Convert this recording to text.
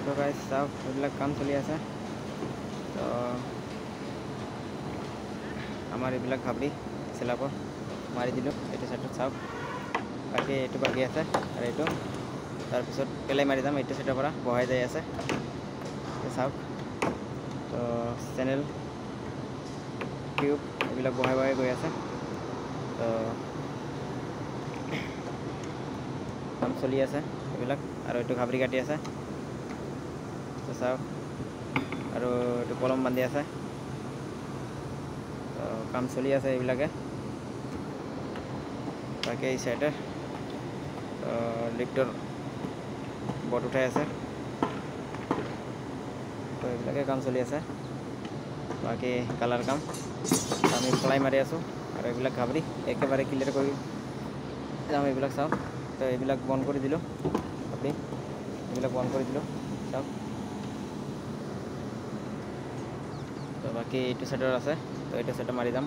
তো গাইজ চাওক এইবিলাক কাম চলি আছে। তো আমাৰ এইবিলাক ভাবি চিলাব মাৰি দিলোঁ। এইটো চাইডত চাওক, বাকী এইটো বাকী আছে আৰু এইটো তাৰপিছত পেলাই মাৰি যাম। এইটো চাইডৰ পৰা বহাই যাই আছে চাওক। তো চেনেল টিউব এইবিলাক বহাই বহাই গৈ আছে। তো কাম চলি আছে এইবিলাক। আৰু এইটো ঘাবৰি কাটি আছে তো চাওক, আৰু এইটো কলম বান্ধি আছে। তো কাম চলি আছে এইবিলাকে। বাকী এই চাইডে লিফ্টৰ বৰ্ড উঠাই আছে। তো এইবিলাকে কাম চলি আছে। বাকী কালাৰ কাম আমি প্লাই মাৰি আছোঁ। আৰু এইবিলাক ঘাবৰি একেবাৰে ক্লিয়াৰ কৰি যাম। এইবিলাক চাওক, তো এইবিলাক বন্ধ কৰি দিলোঁ। ঘাবৰি এইবিলাক বন্ধ কৰি দিলোঁ চাওক। তো বাকী এইটো চাইডৰ আছে, তো এইটো চাইডে মাৰি যাম।